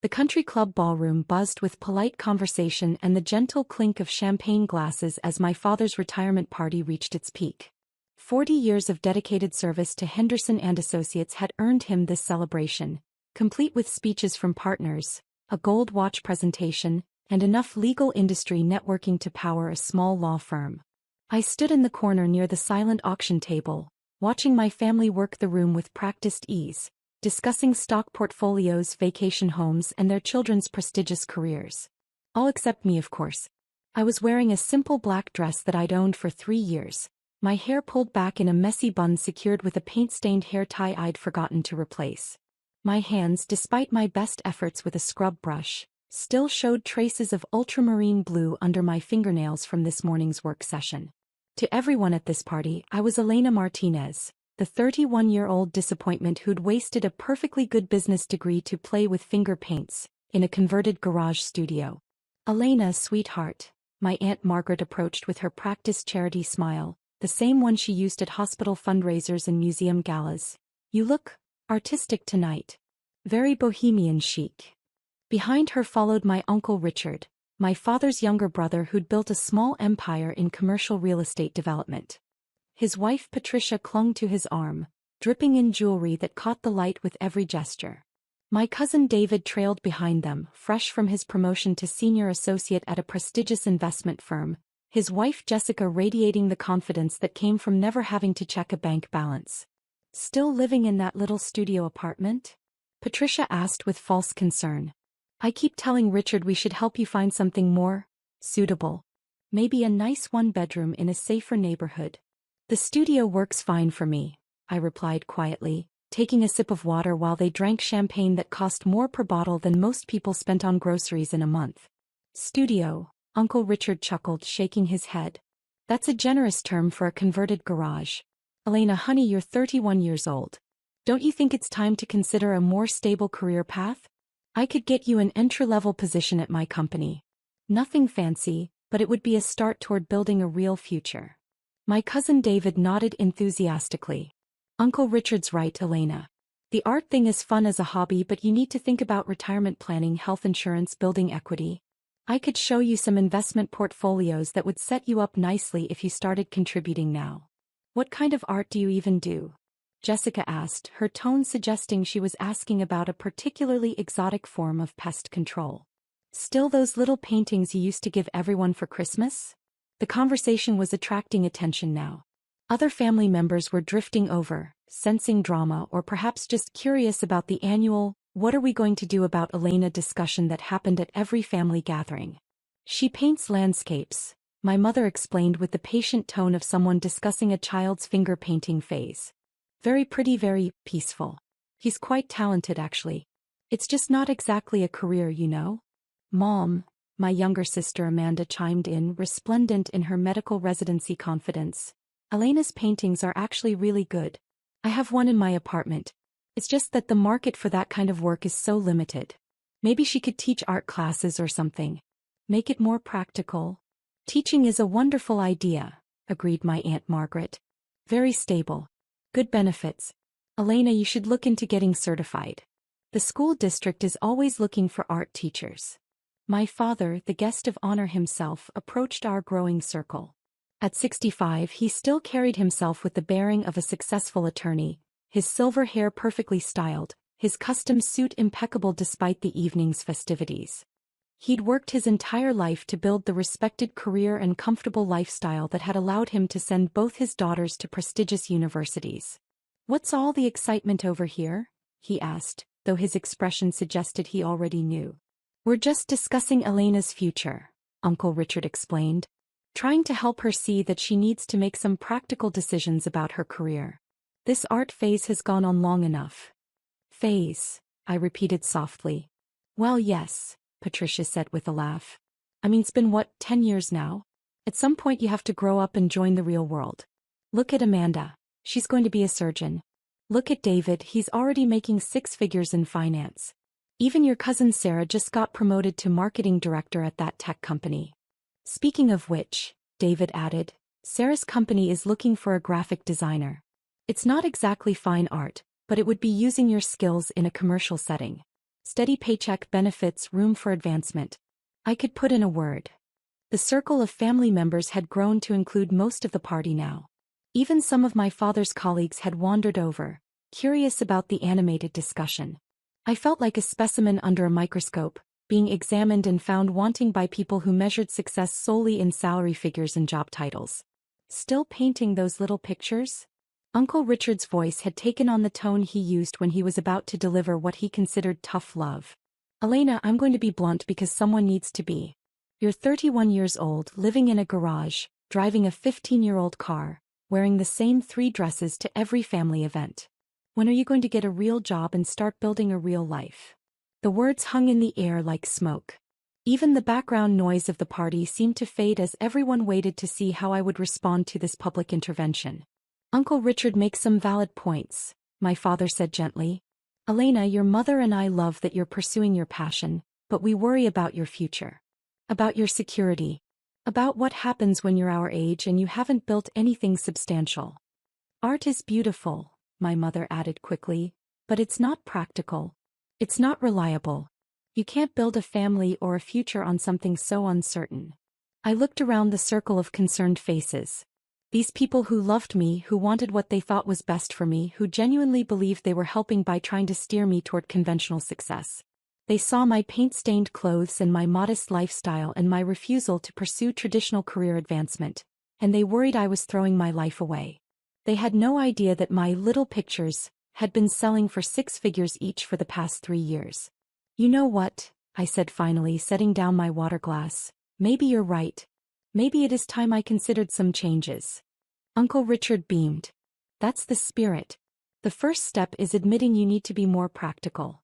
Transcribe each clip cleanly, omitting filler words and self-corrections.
The country club ballroom buzzed with polite conversation and the gentle clink of champagne glasses as my father's retirement party reached its peak. 40 years of dedicated service to Henderson and Associates had earned him this celebration, complete with speeches from partners, a gold watch presentation, and enough legal industry networking to power a small law firm. I stood in the corner near the silent auction table, watching my family work the room with practiced ease, discussing stock portfolios, vacation homes, and their children's prestigious careers. All except me, of course. I was wearing a simple black dress that I'd owned for 3 years, my hair pulled back in a messy bun secured with a paint-stained hair tie I'd forgotten to replace. My hands, despite my best efforts with a scrub brush, still showed traces of ultramarine blue under my fingernails from this morning's work session. To everyone at this party, I was Elena Martinez, the 31-year-old disappointment who'd wasted a perfectly good business degree to play with finger paints in a converted garage studio. Elena, sweetheart, my Aunt Margaret approached with her practiced charity smile, the same one she used at hospital fundraisers and museum galas. You look artistic tonight. Very bohemian chic. Behind her followed my Uncle Richard, my father's younger brother who'd built a small empire in commercial real estate development. His wife Patricia clung to his arm, dripping in jewelry that caught the light with every gesture. My cousin David trailed behind them, fresh from his promotion to senior associate at a prestigious investment firm, his wife Jessica radiating the confidence that came from never having to check a bank balance. Still living in that little studio apartment? Patricia asked with false concern. I keep telling Richard we should help you find something more suitable. Maybe a nice one-bedroom in a safer neighborhood. The studio works fine for me, I replied quietly, taking a sip of water while they drank champagne that cost more per bottle than most people spent on groceries in a month. Studio, Uncle Richard chuckled, shaking his head. That's a generous term for a converted garage. Elena, honey, you're 31 years old. Don't you think it's time to consider a more stable career path? I could get you an entry-level position at my company. Nothing fancy, but it would be a start toward building a real future. My cousin David nodded enthusiastically. Uncle Richard's right, Elena. The art thing is fun as a hobby, but you need to think about retirement planning, health insurance, building equity. I could show you some investment portfolios that would set you up nicely if you started contributing now. What kind of art do you even do? Jessica asked, her tone suggesting she was asking about a particularly exotic form of pest control. Still those little paintings you used to give everyone for Christmas? The conversation was attracting attention now. Other family members were drifting over, sensing drama or perhaps just curious about the annual, "What are we going to do about Elena?" discussion that happened at every family gathering. She paints landscapes, my mother explained with the patient tone of someone discussing a child's finger painting phase. Very pretty, very peaceful. He's quite talented actually. It's just not exactly a career, you know? Mom, my younger sister Amanda chimed in, resplendent in her medical residency confidence. Elena's paintings are actually really good. I have one in my apartment. It's just that the market for that kind of work is so limited. Maybe she could teach art classes or something. Make it more practical. Teaching is a wonderful idea, agreed my Aunt Margaret. Very stable. Good benefits. Elena, you should look into getting certified. The school district is always looking for art teachers. My father, the guest of honor himself, approached our growing circle. At 65, he still carried himself with the bearing of a successful attorney, his silver hair perfectly styled, his custom suit impeccable despite the evening's festivities. He'd worked his entire life to build the respected career and comfortable lifestyle that had allowed him to send both his daughters to prestigious universities. "What's all the excitement over here?" he asked, though his expression suggested he already knew. "We're just discussing Elena's future," Uncle Richard explained, trying to help her see that she needs to make some practical decisions about her career. "This art phase has gone on long enough." "Phase," I repeated softly. "Well, yes," Patricia said with a laugh. "I mean, it's been what, 10 years now? At some point you have to grow up and join the real world. Look at Amanda. She's going to be a surgeon. Look at David, he's already making 6 figures in finance. Even your cousin Sarah just got promoted to marketing director at that tech company. Speaking of which," David added, "Sarah's company is looking for a graphic designer. It's not exactly fine art, but it would be using your skills in a commercial setting. Steady paycheck, benefits, room for advancement. I could put in a word. The circle of family members had grown to include most of the party now. Even some of my father's colleagues had wandered over, curious about the animated discussion. I felt like a specimen under a microscope, being examined and found wanting by people who measured success solely in salary figures and job titles. Still painting those little pictures? Uncle Richard's voice had taken on the tone he used when he was about to deliver what he considered tough love. Elena, I'm going to be blunt because someone needs to be. You're 31 years old, living in a garage, driving a 15-year-old car, wearing the same 3 dresses to every family event. When are you going to get a real job and start building a real life? The words hung in the air like smoke. Even the background noise of the party seemed to fade as everyone waited to see how I would respond to this public intervention. Uncle Richard makes some valid points, my father said gently. Elena, your mother and I love that you're pursuing your passion, but we worry about your future. About your security. About what happens when you're our age and you haven't built anything substantial. Art is beautiful, my mother added quickly, but it's not practical. It's not reliable. You can't build a family or a future on something so uncertain. I looked around the circle of concerned faces. These people who loved me, who wanted what they thought was best for me, who genuinely believed they were helping by trying to steer me toward conventional success. They saw my paint-stained clothes and my modest lifestyle and my refusal to pursue traditional career advancement, and they worried I was throwing my life away. They had no idea that my little pictures had been selling for 6 figures each for the past 3 years. You know what? I said finally, setting down my water glass. Maybe you're right. Maybe it is time I considered some changes. Uncle Richard beamed. That's the spirit. The first step is admitting you need to be more practical.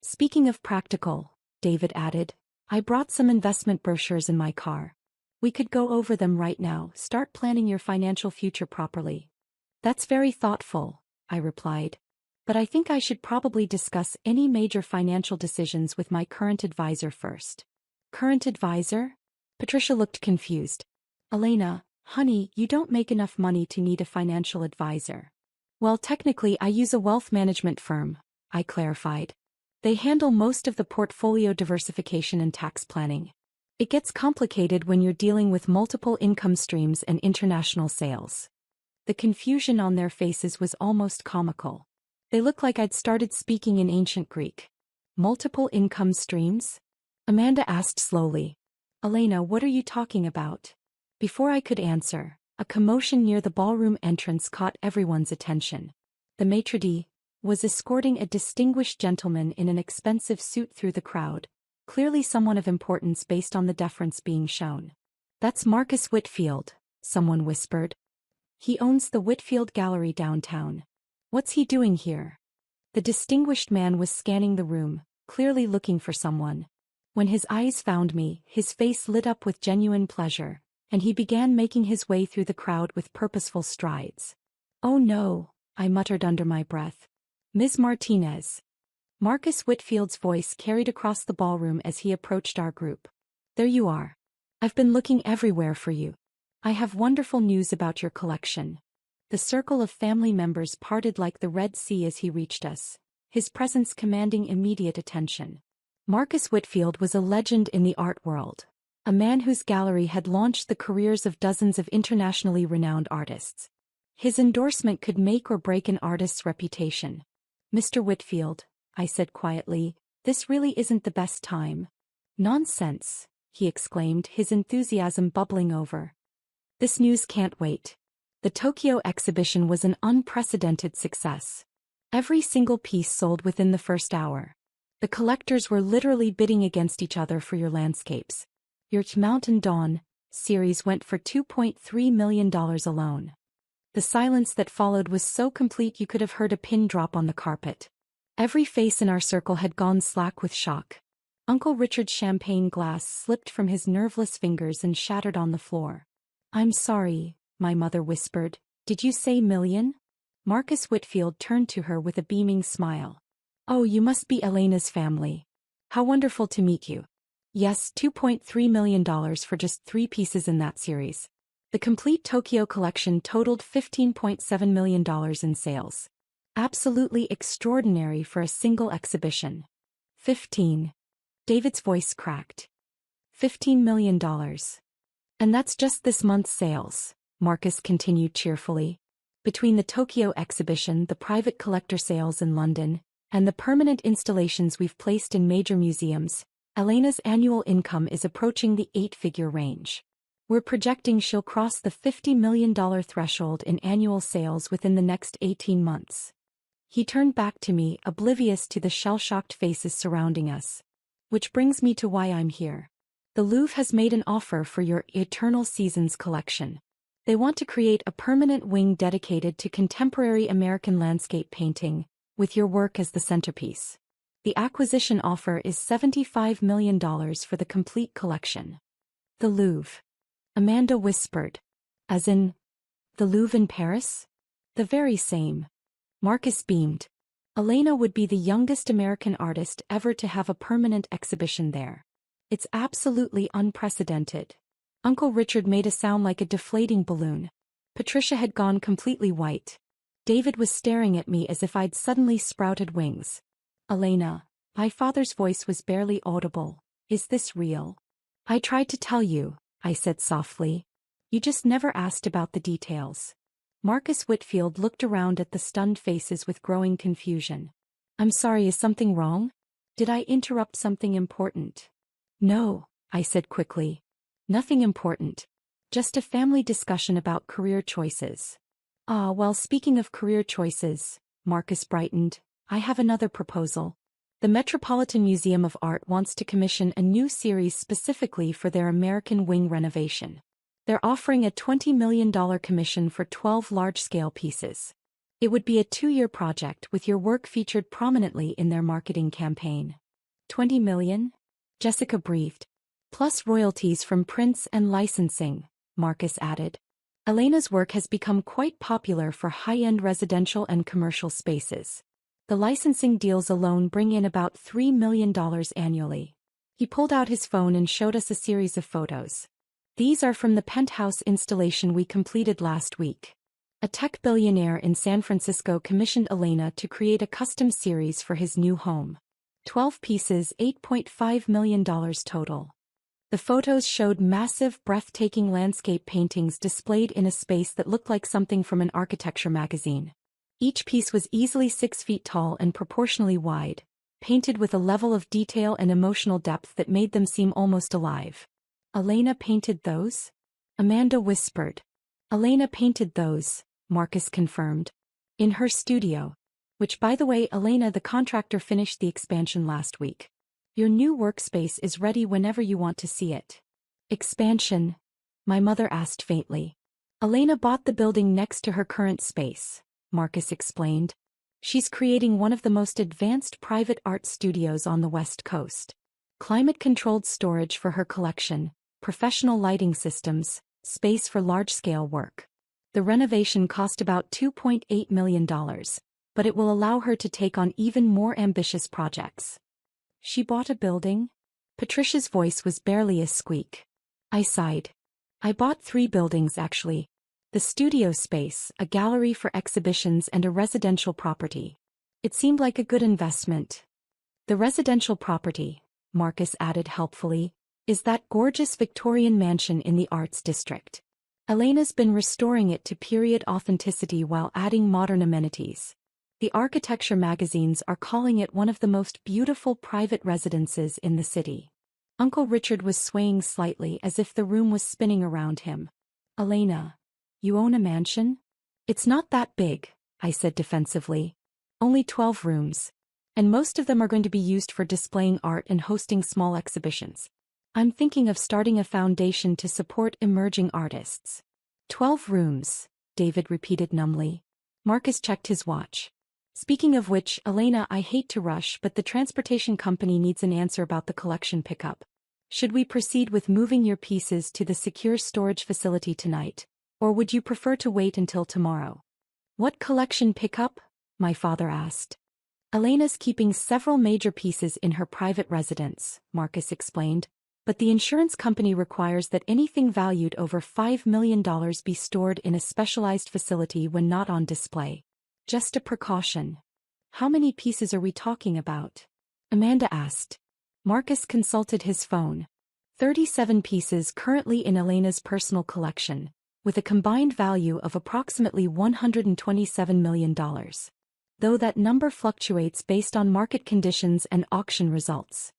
Speaking of practical, David added, I brought some investment brochures in my car. We could go over them right now, start planning your financial future properly. That's very thoughtful, I replied. But I think I should probably discuss any major financial decisions with my current advisor first. Current advisor? Patricia looked confused. Elena, honey, you don't make enough money to need a financial advisor. Well, technically I use a wealth management firm, I clarified. They handle most of the portfolio diversification and tax planning. It gets complicated when you're dealing with multiple income streams and international sales. The confusion on their faces was almost comical. They looked like I'd started speaking in ancient Greek. Multiple income streams? Amanda asked slowly. Elena, what are you talking about? Before I could answer, a commotion near the ballroom entrance caught everyone's attention. The maitre d' was escorting a distinguished gentleman in an expensive suit through the crowd, clearly someone of importance based on the deference being shown. That's Marcus Whitfield, someone whispered. He owns the Whitfield Gallery downtown. What's he doing here? The distinguished man was scanning the room, clearly looking for someone. When his eyes found me, his face lit up with genuine pleasure, and he began making his way through the crowd with purposeful strides. Oh no, I muttered under my breath. Ms. Martinez. Marcus Whitfield's voice carried across the ballroom as he approached our group. There you are. I've been looking everywhere for you. I have wonderful news about your collection. The circle of family members parted like the Red Sea as he reached us, his presence commanding immediate attention. Marcus Whitfield was a legend in the art world, a man whose gallery had launched the careers of dozens of internationally renowned artists. His endorsement could make or break an artist's reputation. Mr. Whitfield, I said quietly, this really isn't the best time. Nonsense, he exclaimed, his enthusiasm bubbling over. This news can't wait. The Tokyo exhibition was an unprecedented success. Every single piece sold within the first hour. The collectors were literally bidding against each other for your landscapes. Your Mountain Dawn series went for $2.3 million alone. The silence that followed was so complete you could have heard a pin drop on the carpet. Every face in our circle had gone slack with shock. Uncle Richard's champagne glass slipped from his nerveless fingers and shattered on the floor. I'm sorry, my mother whispered. Did you say million? Marcus Whitfield turned to her with a beaming smile. Oh, you must be Elena's family. How wonderful to meet you. Yes, $2.3 million for just 3 pieces in that series. The complete Tokyo collection totaled $15.7 million in sales. Absolutely extraordinary for a single exhibition. 15. David's voice cracked. $15 million. And that's just this month's sales, Marcus continued cheerfully. Between the Tokyo exhibition, the private collector sales in London, and the permanent installations we've placed in major museums, Elena's annual income is approaching the 8-figure range. We're projecting she'll cross the $50 million threshold in annual sales within the next 18 months. He turned back to me, oblivious to the shell-shocked faces surrounding us. Which brings me to why I'm here. The Louvre has made an offer for your Eternal Seasons collection. They want to create a permanent wing dedicated to contemporary American landscape painting, with your work as the centerpiece. The acquisition offer is $75 million for the complete collection. The Louvre. Amanda whispered. As in, the Louvre in Paris? The very same. Marcus beamed. Elena would be the youngest American artist ever to have a permanent exhibition there. It's absolutely unprecedented. Uncle Richard made a sound like a deflating balloon. Patricia had gone completely white. David was staring at me as if I'd suddenly sprouted wings. Elena, my father's voice was barely audible. Is this real? I tried to tell you, I said softly. You just never asked about the details. Marcus Whitfield looked around at the stunned faces with growing confusion. I'm sorry, is something wrong? Did I interrupt something important? No, I said quickly. Nothing important. Just a family discussion about career choices. Ah, well, speaking of career choices, Marcus brightened, I have another proposal. The Metropolitan Museum of Art wants to commission a new series specifically for their American wing renovation. They're offering a $20 million commission for 12 large-scale pieces. It would be a 2-year project with your work featured prominently in their marketing campaign. 20 million? Jessica breathed. Plus royalties from prints and licensing, Marcus added. Elena's work has become quite popular for high-end residential and commercial spaces. The licensing deals alone bring in about $3 million annually. He pulled out his phone and showed us a series of photos. These are from the penthouse installation we completed last week. A tech billionaire in San Francisco commissioned Elena to create a custom series for his new home. 12 pieces, $8.5 million total. The photos showed massive, breathtaking landscape paintings displayed in a space that looked like something from an architecture magazine. Each piece was easily 6 feet tall and proportionally wide, painted with a level of detail and emotional depth that made them seem almost alive. Elena painted those? Amanda whispered. Elena painted those, Marcus confirmed. In her studio. Which, by the way, Elena, the contractor, finished the expansion last week. Your new workspace is ready whenever you want to see it. Expansion? My mother asked faintly. Elena bought the building next to her current space, Marcus explained. She's creating one of the most advanced private art studios on the West Coast. Climate-controlled storage for her collection, professional lighting systems, space for large-scale work. The renovation cost about $2.8 million, but it will allow her to take on even more ambitious projects. She bought a building? Patricia's voice was barely a squeak. I sighed. I bought 3 buildings actually. The studio space, a gallery for exhibitions, and a residential property. It seemed like a good investment. The residential property, Marcus added helpfully, is that gorgeous Victorian mansion in the Arts District. Elena's been restoring it to period authenticity while adding modern amenities. The architecture magazines are calling it one of the most beautiful private residences in the city. Uncle Richard was swaying slightly as if the room was spinning around him. Elena, you own a mansion? It's not that big, I said defensively. Only 12 rooms. And most of them are going to be used for displaying art and hosting small exhibitions. I'm thinking of starting a foundation to support emerging artists. 12 rooms, David repeated numbly. Marcus checked his watch. Speaking of which, Elena, I hate to rush, but the transportation company needs an answer about the collection pickup. Should we proceed with moving your pieces to the secure storage facility tonight, or would you prefer to wait until tomorrow? What collection pickup? My father asked. Elena's keeping several major pieces in her private residence, Marcus explained, but the insurance company requires that anything valued over $5 million be stored in a specialized facility when not on display. Just a precaution. How many pieces are we talking about? Amanda asked. Marcus consulted his phone. 37 pieces currently in Elena's personal collection, with a combined value of approximately $127 million. Though that number fluctuates based on market conditions and auction results.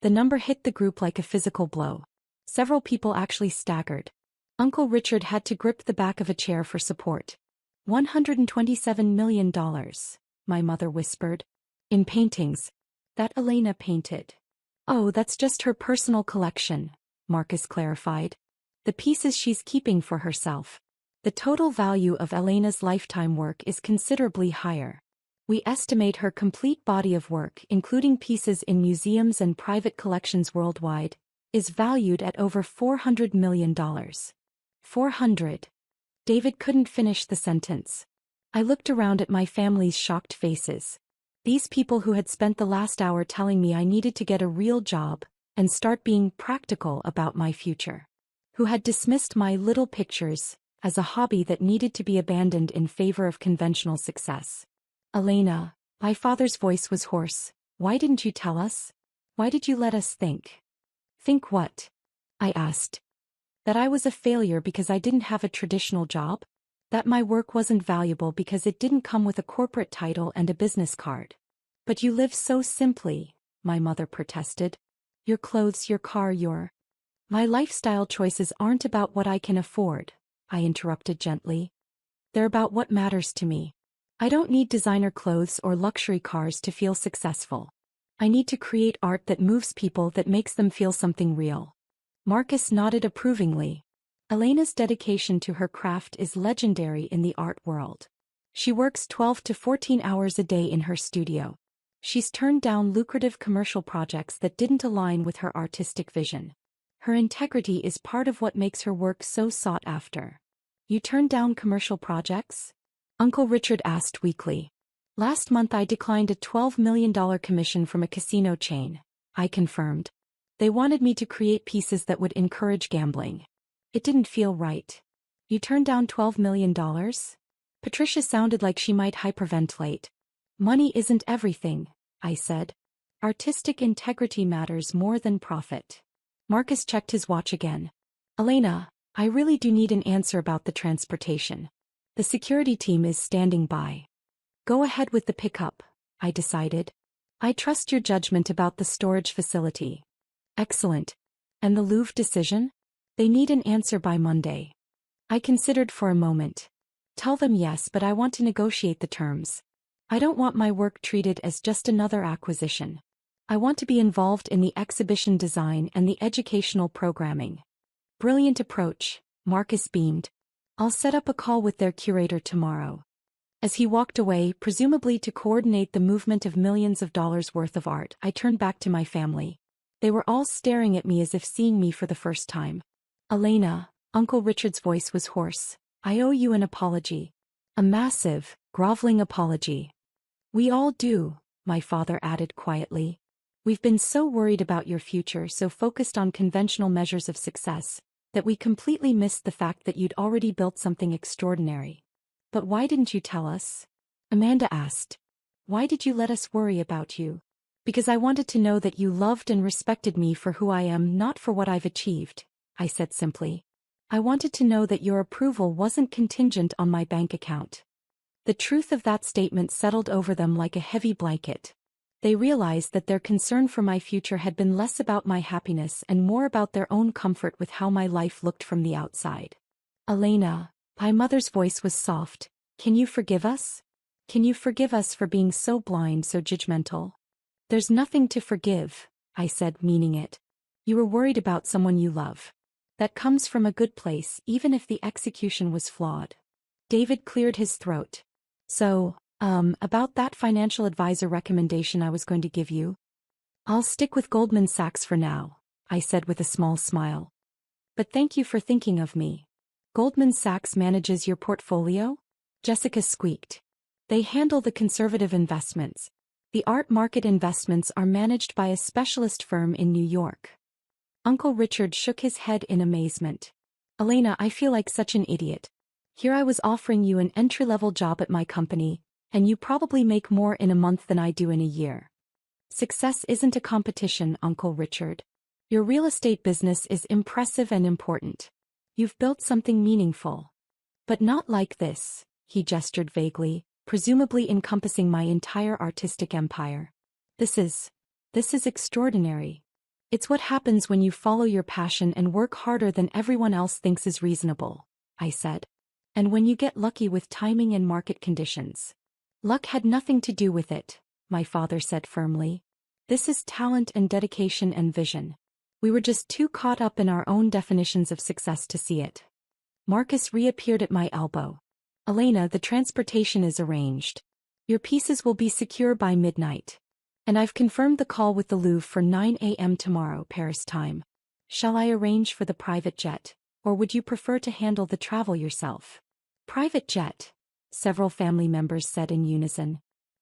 The number hit the group like a physical blow. Several people actually staggered. Uncle Richard had to grip the back of a chair for support. $127 million, my mother whispered. In paintings. That Elena painted. Oh, that's just her personal collection, Marcus clarified. The pieces she's keeping for herself. The total value of Elena's lifetime work is considerably higher. We estimate her complete body of work, including pieces in museums and private collections worldwide, is valued at over $400 million. 400. David couldn't finish the sentence. I looked around at my family's shocked faces. These people who had spent the last hour telling me I needed to get a real job and start being practical about my future. Who had dismissed my little pictures as a hobby that needed to be abandoned in favor of conventional success. Elena, my father's voice was hoarse. Why didn't you tell us? Why did you let us think? Think what? I asked. That I was a failure because I didn't have a traditional job? That my work wasn't valuable because it didn't come with a corporate title and a business card. But you live so simply, my mother protested. Your clothes, your car, My lifestyle choices aren't about what I can afford, I interrupted gently. They're about what matters to me. I don't need designer clothes or luxury cars to feel successful. I need to create art that moves people, that makes them feel something real. Marcus nodded approvingly. Elena's dedication to her craft is legendary in the art world. She works 12 to 14 hours a day in her studio. She's turned down lucrative commercial projects that didn't align with her artistic vision. Her integrity is part of what makes her work so sought after. You turned down commercial projects? Uncle Richard asked weakly. Last month I declined a $12 million commission from a casino chain, I confirmed. They wanted me to create pieces that would encourage gambling. It didn't feel right. You turned down $12 million? Patricia sounded like she might hyperventilate. Money isn't everything, I said. Artistic integrity matters more than profit. Marcus checked his watch again. Elena, I really do need an answer about the transportation. The security team is standing by. Go ahead with the pickup, I decided. I trust your judgment about the storage facility. Excellent. And the Louvre decision? They need an answer by Monday. I considered for a moment. Tell them yes, but I want to negotiate the terms. I don't want my work treated as just another acquisition. I want to be involved in the exhibition design and the educational programming. Brilliant approach, Marcus beamed. I'll set up a call with their curator tomorrow. As he walked away, presumably to coordinate the movement of millions of dollars worth of art, I turned back to my family. They were all staring at me as if seeing me for the first time. Elena, Uncle Richard's voice was hoarse. I owe you an apology. A massive, groveling apology. We all do, my father added quietly. We've been so worried about your future, so focused on conventional measures of success, that we completely missed the fact that you'd already built something extraordinary. But why didn't you tell us? Amanda asked. Why did you let us worry about you? Because I wanted to know that you loved and respected me for who I am, not for what I've achieved, I said simply. I wanted to know that your approval wasn't contingent on my bank account. The truth of that statement settled over them like a heavy blanket. They realized that their concern for my future had been less about my happiness and more about their own comfort with how my life looked from the outside. Elena, my mother's voice was soft. Can you forgive us? Can you forgive us for being so blind, so judgmental? There's nothing to forgive, I said, meaning it. You were worried about someone you love. That comes from a good place, even if the execution was flawed. David cleared his throat. So, about that financial advisor recommendation I was going to give you. I'll stick with Goldman Sachs for now, I said with a small smile. But thank you for thinking of me. Goldman Sachs manages your portfolio? Jessica squeaked. They handle the conservative investments. The art market investments are managed by a specialist firm in New York. Uncle Richard shook his head in amazement. Elena, I feel like such an idiot. Here I was offering you an entry-level job at my company, and you probably make more in a month than I do in a year. Success isn't a competition, Uncle Richard. Your real estate business is impressive and important. You've built something meaningful. But not like this, he gestured vaguely, presumably encompassing my entire artistic empire. This is extraordinary. It's what happens when you follow your passion and work harder than everyone else thinks is reasonable, I said. And when you get lucky with timing and market conditions. Luck had nothing to do with it, my father said firmly. This is talent and dedication and vision. We were just too caught up in our own definitions of success to see it. Marcus reappeared at my elbow. Elena, the transportation is arranged. Your pieces will be secure by midnight. And I've confirmed the call with the Louvre for 9 a.m. tomorrow, Paris time. Shall I arrange for the private jet, or would you prefer to handle the travel yourself? Private jet, several family members said in unison.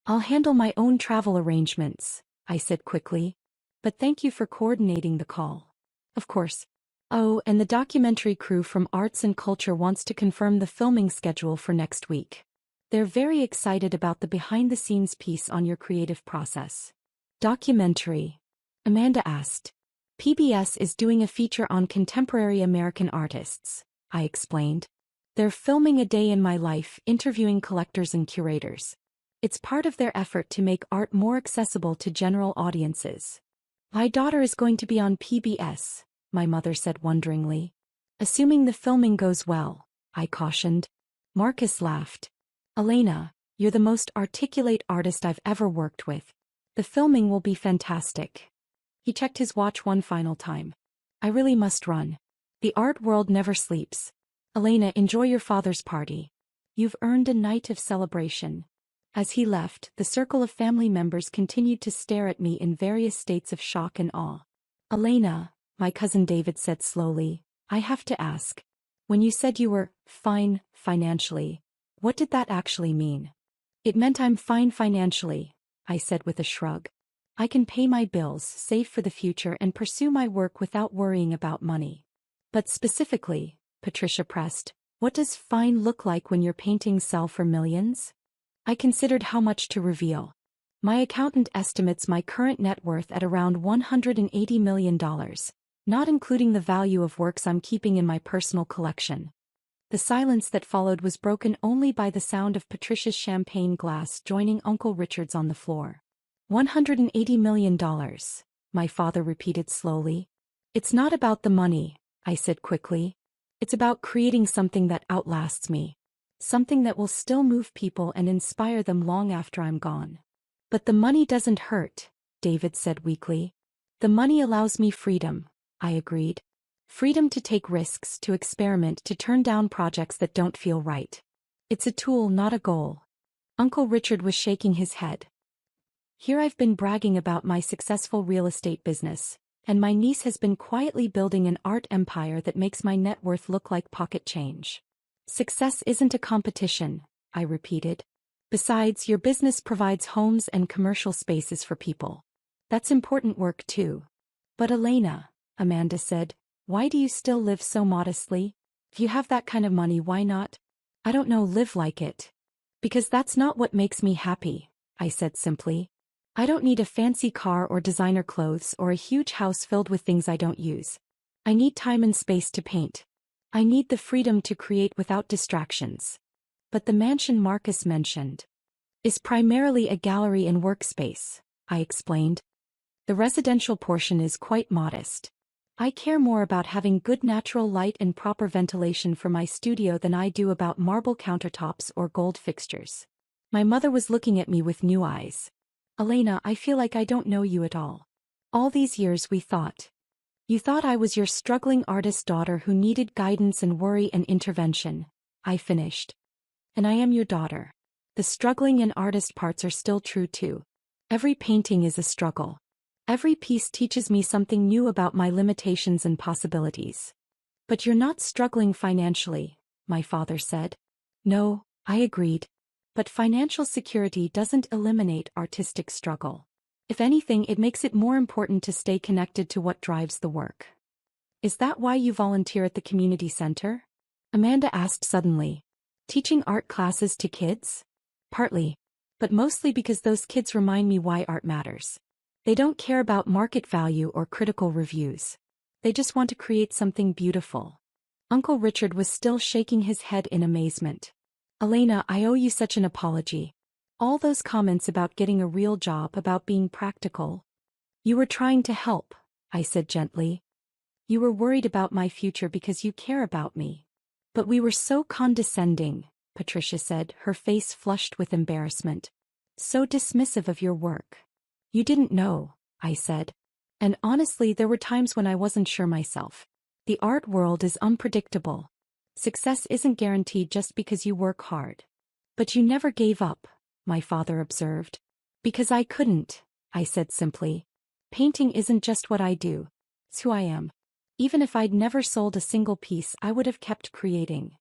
I'll handle my own travel arrangements, I said quickly. But thank you for coordinating the call. Of course. Oh, and the documentary crew from Arts and Culture wants to confirm the filming schedule for next week. They're very excited about the behind-the-scenes piece on your creative process. Documentary? Amanda asked. PBS is doing a feature on contemporary American artists, I explained. They're filming a day in my life, interviewing collectors and curators. It's part of their effort to make art more accessible to general audiences. My daughter is going to be on PBS, my mother said wonderingly. Assuming the filming goes well, I cautioned. Marcus laughed. Elena, you're the most articulate artist I've ever worked with. The filming will be fantastic. He checked his watch one final time. I really must run. The art world never sleeps. Elena, enjoy your father's party. You've earned a night of celebration. As he left, the circle of family members continued to stare at me in various states of shock and awe. Elena, my cousin David said slowly, I have to ask. When you said you were fine financially, what did that actually mean? It meant I'm fine financially, I said with a shrug. I can pay my bills, save for the future, and pursue my work without worrying about money. But specifically, Patricia pressed, what does fine look like when your paintings sell for millions? I considered how much to reveal. My accountant estimates my current net worth at around $180 million, not including the value of works I'm keeping in my personal collection. The silence that followed was broken only by the sound of Patricia's champagne glass joining Uncle Richard's on the floor. $180 million, my father repeated slowly. It's not about the money, I said quickly. It's about creating something that outlasts me. Something that will still move people and inspire them long after I'm gone. But the money doesn't hurt, David said weakly. The money allows me freedom, I agreed. Freedom to take risks, to experiment, to turn down projects that don't feel right. It's a tool, not a goal. Uncle Richard was shaking his head. Here I've been bragging about my successful real estate business, and my niece has been quietly building an art empire that makes my net worth look like pocket change. Success isn't a competition, I repeated. Besides, your business provides homes and commercial spaces for people. That's important work too. But Elena, Amanda said, why do you still live so modestly? If you have that kind of money, why not? I don't know, live like it. Because that's not what makes me happy, I said simply. I don't need a fancy car or designer clothes or a huge house filled with things I don't use. I need time and space to paint. I need the freedom to create without distractions. But the mansion Marcus mentioned is primarily a gallery and workspace, I explained. The residential portion is quite modest. I care more about having good natural light and proper ventilation for my studio than I do about marble countertops or gold fixtures. My mother was looking at me with new eyes. Elena, I feel like I don't know you at all. All these years we thought. You thought I was your struggling artist daughter who needed guidance and worry and intervention, I finished. And I am your daughter. The struggling and artist parts are still true too. Every painting is a struggle. Every piece teaches me something new about my limitations and possibilities. But you're not struggling financially, my father said. No, I agreed. But financial security doesn't eliminate artistic struggle. If anything, it makes it more important to stay connected to what drives the work. Is that why you volunteer at the community center? Amanda asked suddenly. Teaching art classes to kids? Partly. But mostly because those kids remind me why art matters. They don't care about market value or critical reviews. They just want to create something beautiful. Uncle Richard was still shaking his head in amazement. Elena, I owe you such an apology. All those comments about getting a real job, about being practical. You were trying to help, I said gently. You were worried about my future because you care about me. But we were so condescending, Patricia said, her face flushed with embarrassment. So dismissive of your work. You didn't know, I said. And honestly, there were times when I wasn't sure myself. The art world is unpredictable. Success isn't guaranteed just because you work hard. But you never gave up, my father observed. Because I couldn't, I said simply. Painting isn't just what I do. It's who I am. Even if I'd never sold a single piece, I would have kept creating.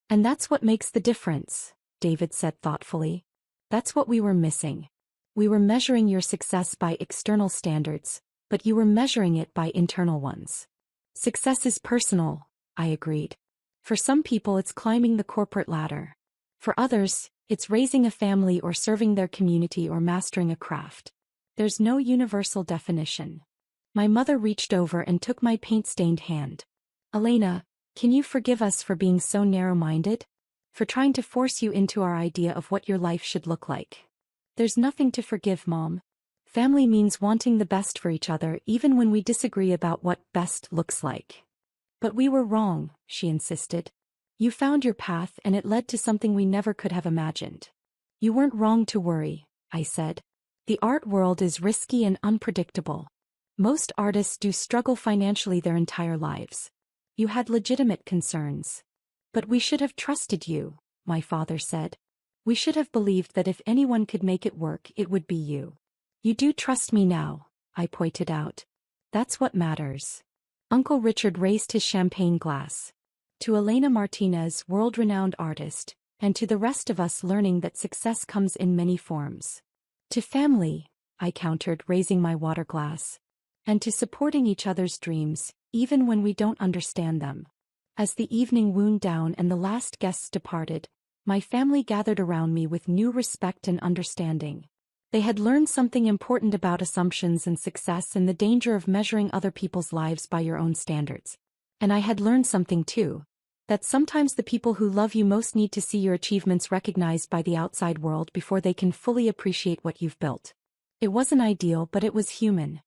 And that's what makes the difference, David said thoughtfully. That's what we were missing. We were measuring your success by external standards, but you were measuring it by internal ones. Success is personal, I agreed. For some people it's climbing the corporate ladder. For others, it's raising a family or serving their community or mastering a craft. There's no universal definition. My mother reached over and took my paint-stained hand. Elena, can you forgive us for being so narrow-minded? For trying to force you into our idea of what your life should look like? There's nothing to forgive, Mom. Family means wanting the best for each other even when we disagree about what best looks like. But we were wrong, she insisted. You found your path and it led to something we never could have imagined. You weren't wrong to worry, I said. The art world is risky and unpredictable. Most artists do struggle financially their entire lives. You had legitimate concerns. But we should have trusted you, my father said. We should have believed that if anyone could make it work, it would be you. You do trust me now, I pointed out. That's what matters. Uncle Richard raised his champagne glass. To Elena Martinez, world-renowned artist, and to the rest of us learning that success comes in many forms. To family, I countered, raising my water glass. And to supporting each other's dreams, even when we don't understand them. As the evening wound down and the last guests departed, my family gathered around me with new respect and understanding. They had learned something important about assumptions and success and the danger of measuring other people's lives by your own standards. And I had learned something too, that sometimes the people who love you most need to see your achievements recognized by the outside world before they can fully appreciate what you've built. It wasn't ideal, but it was human.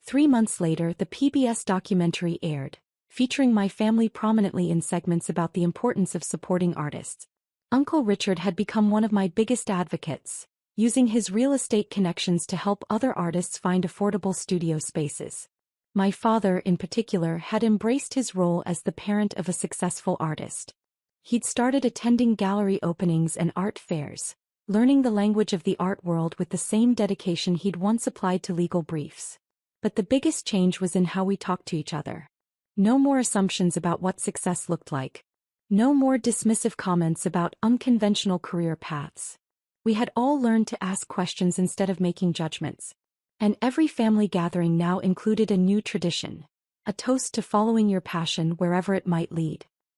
3 months later, the PBS documentary aired, featuring my family prominently in segments about the importance of supporting artists. Uncle Richard had become one of my biggest advocates, using his real estate connections to help other artists find affordable studio spaces. My father, in particular, had embraced his role as the parent of a successful artist. He'd started attending gallery openings and art fairs, learning the language of the art world with the same dedication he'd once applied to legal briefs. But the biggest change was in how we talked to each other. No more assumptions about what success looked like. No more dismissive comments about unconventional career paths. We had all learned to ask questions instead of making judgments. And every family gathering now included a new tradition, a toast to following your passion wherever it might lead.